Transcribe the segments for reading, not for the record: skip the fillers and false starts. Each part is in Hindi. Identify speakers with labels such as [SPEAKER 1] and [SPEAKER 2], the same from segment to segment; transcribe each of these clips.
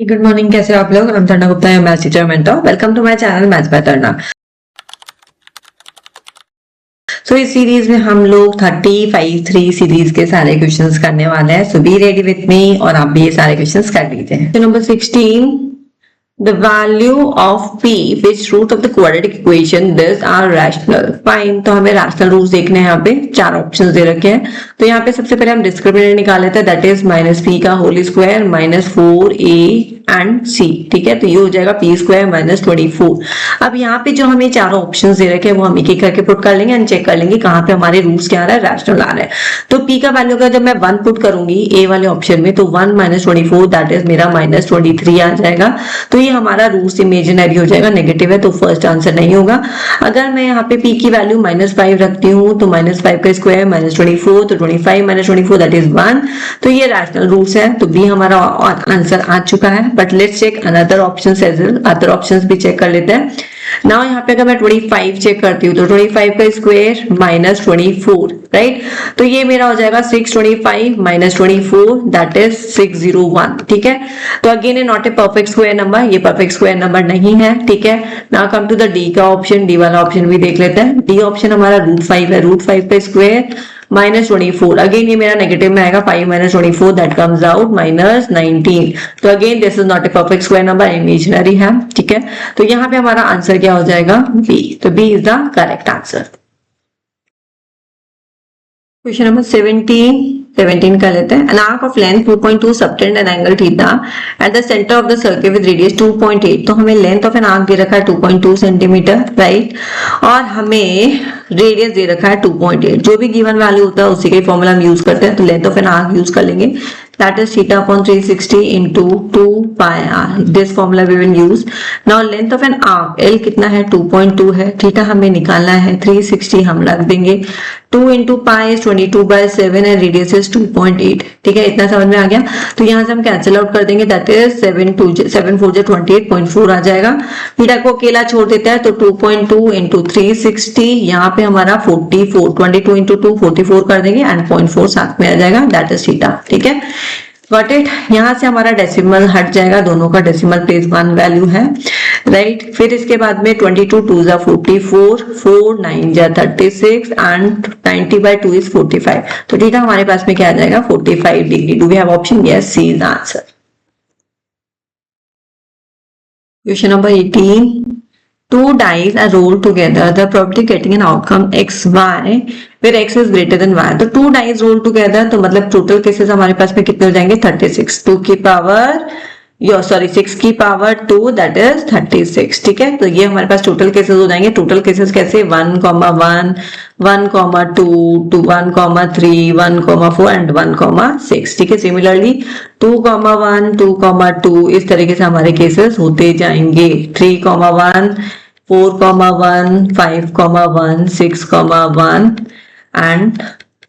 [SPEAKER 1] गुड मॉर्निंग, कैसे हो आप लोग। I'm Tarna Gupta, maths teacher mentor. Welcome to my channel maths by Tarna. इस सीरीज में हम लोग 35 सीरीज के सारे क्वेश्चंस करने वाले हैं। सो बी रेडी विथ मी और आप भी ये सारे क्वेश्चंस कर लीजिए। Number 16, the value of p which root of the quadratic equation this are rational fine। तो हमें रैशनल रूट्स देखने हैं। यहाँ पे चार ऑप्शंस दे रखे हैं। तो यहाँ पे सबसे पहले हम डिस्क्रिमिनेंट निकाल लेते हैं, दैट इज माइनस पी का whole square minus 4a and C. ठीक है, तो ये हो जाएगा पी स्क्वायर माइनस 24। अब यहाँ पे जो हमें चारों ऑप्शंस दे रखे हैं वो हम एक एक करके पुट कर लेंगे एंड चेक कर लेंगे कहाँ पे हमारे रूट्स क्या आ रहा है, रैशनल आ रहा है। तो p का वैल्यू का जब मैं 1 पुट करूंगी ए वाले ऑप्शन में, तो 1 माइनस 24 दैट इज मेरा माइनस 23 आ जाएगा। तो ये हमारा रूट्स इमेजिनरी हो जाएगा, नेगेटिव है तो फर्स्ट आंसर नहीं होगा। अगर मैं यहाँ पे p की वैल्यू -5 रखती हूँ तो -5 का स्क्वायर माइनस 24, तो 25 माइनस 24 दैट इज 1। तो ये रैशनल रूट्स है, तो बी हमारा आंसर आ चुका है। But let's check another options as well, other options भी चेक कर लेते हैं। नाउ यहाँ पे अगर मैं 25 चेक करती हूँ तो 25 का स्क्वायर माइनस 24, राइट। तो ये मेरा हो जाएगा 625 माइनस 24 दैट इज 601। ठीक है, तो again not a perfect square number, ये परफेक्ट स्क्वायर नंबर नहीं है। ठीक है, now come to the D का ऑप्शन, डी वाला ऑप्शन भी देख लेते हैं। डी ऑप्शन हमारा √5 है, √5 का स्क्वायर माइनस 24। अगेन ये मेरा नेगेटिव में आएगा, 5 minus 24 that comes out minus 19। तो again this is not a perfect square number, imaginary है। ठीक है, तो यहाँ पे हमारा आंसर क्या हो जाएगा, बी। तो B is the correct answer. Question number 17 कर लेते हैं। An arc of length 2.2 subtend an angle theta at the center of the circle with radius 2.8। तो हमें लेंथ ऑफ एन आर्क दे रखा है 2.2 सेंटीमीटर, राइट, और हमें रेडियस दे रखा है 2.8। जो भी गिवन वैल्यू होता है उसी का फॉर्मूला हम यूज करते हैं। तो length of an arc use कर लेंगे, that is theta upon 360 into 2 pi r। this formula we will use। now length of an arc L कितना है, 2.2 है। थीटा हमें निकालना है 360, हम रख देंगे। 2 into pi is 22/7 and radius is 2.8। ठीक है, इतना समझ में आ गया। तो यहाँ से हम कैंसिल आउट कर देंगे, दैट इज 7 4 28.4 आ जाएगा। थीटा को अकेला छोड़ देता है तो 2.2 into 360, यहाँ पे हमारा 44, 22 into 2 44 कर देंगे एंड 0.4 साथ में आ जाएगा, दैट इज थीटा। ठीक है, गॉट इट। यहाँ से हमारा डेसिमल हट जाएगा, दोनों का डेसिमल प्लेस 1 वैल्यू है, राइट। फिर इसके बाद में 22 2 जा 44, 4 9 जा 36 एंड 90/2 इज 45। तो ठीक है, हमारे पास में क्या आ जाएगा, 45 degree. Do we have option, yes, C is the answer. Question number 18, two dice are rolled together, the probability of getting an outcome x y where x is greater than y। तो two dice rolled together, तो मतलब टोटल केसेस हमारे पास में कितने हो जाएंगे, 36। 2 की पावर 6 की पावर 2 दैट इज 36। ठीक है, तो ये हमारे पास टोटल केसेस हो जाएंगे। टोटल केसेस कैसे, 1, 1, 1, 2, 1, 3, 1, 4 एंड 1, 6। ठीक है, सिमिलरली 2, 1, 2, 2 इस तरीके से हमारे केसेस होते जाएंगे। 3, 1, 4, 1, 5, 1, 6, 1 एंड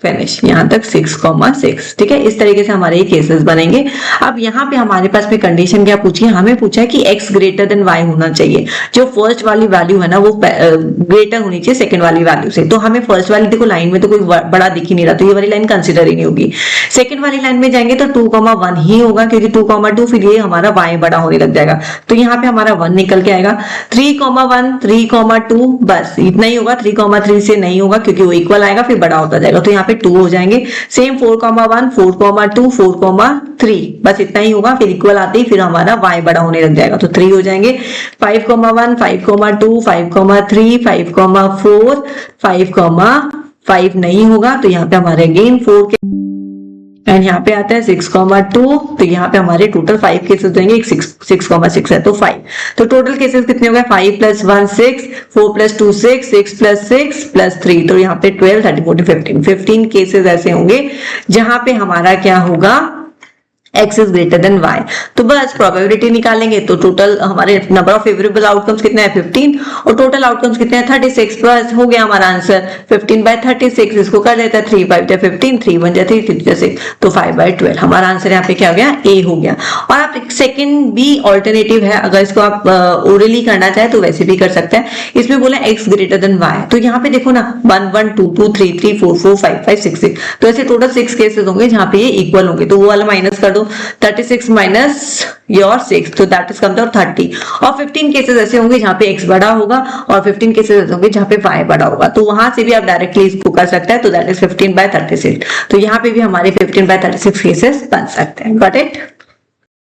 [SPEAKER 1] फिनिश, यहाँ तक 6,6। ठीक है, इस तरीके से हमारे ये केसेस बनेंगे। अब यहाँ पे हमारे पास में कंडीशन क्या पूछी है, हमें पूछा है कि x ग्रेटर देन y होना चाहिए। जो फर्स्ट वाली वैल्यू है ना वो ग्रेटर होनी चाहिए सेकंड वाली वैल्यू से। तो हमें फर्स्ट वाली, देखो लाइन में तो कोई बड़ा दिख ही नहीं रहा, तो ये वाली लाइन कंसिडर ही नहीं होगी। सेकंड वाली लाइन में जाएंगे तो 2,1 ही होगा, क्योंकि 2,2 फिर ये हमारा y बड़ा होने लग जाएगा। तो यहाँ पे हमारा 1 निकल के आएगा। 3,1 3,2 बस इतना ही होगा, 3,3 से नहीं होगा क्योंकि वो इक्वल आएगा फिर बड़ा होता जाएगा। तो यहाँ पे 2 हो जाएंगे। सेम 4,1 4,2 4,3 बस इतना ही होगा, फिर इक्वल आते ही फिर हमारा y बड़ा होने लग जाएगा, तो 3 हो जाएंगे। 5,1 5,2 5,3 5,4 5,5 नहीं होगा, तो यहाँ पे हमारे अगेन 4 के एंड यहाँ पे आता है 6,2। तो यहाँ पे हमारे टोटल 5 केसेस होंगे, 6,6 है तो 5। तो टोटल केसेस कितने हो गए, 5 + 1 6, 4 + 2 6, 6 + 6 + 3। तो यहाँ पे 12 13 14 15 केसेस ऐसे होंगे जहां पे हमारा क्या होगा, x is greater than y। तो बस प्रोबेबिलिटी निकालेंगे तो टोटल हमारे नंबर ऑफ फेवरेबल आउटकम्स कितने हैं, 15, और टोटल आउटकम्स कितने हैं, 36। बस हो गया हमारा आंसर 15/36। इसको कर लेता है 3 5 15, 3 1 3 3 6, तो 5/12। हमारा आंसर यहाँ पे क्या हो गया, ए हो गया। और आप सेकंड भी ऑल्टरनेटिव है, अगर इसको आप ओरली करना चाहे तो वैसे भी कर सकते हैं। इसमें बोला x ग्रेटर देन y, तो यहाँ पे देखो ना 1 1 2 2 3 3 4 4 5 5 6 6, तो ऐसे टोटल 6 केसेस होंगे जहाँ पे ये इक्वल होंगे। तो वो वाला माइनस कर दो दो, 36 माइनस योर 6, तो दैट इज कम्स आउट 30। और 15 केसेस ऐसे होंगे जहां पे x बड़ा होगा और 15 केसेस ऐसे होंगे जहां पे y बड़ा होगा, तो वहां से भी आप डायरेक्टली इसको कर सकते हैं, तो दैट इज 15/36। तो यहाँ पे भी हमारे 15/36 केसेस बन सकते हैं। Got it?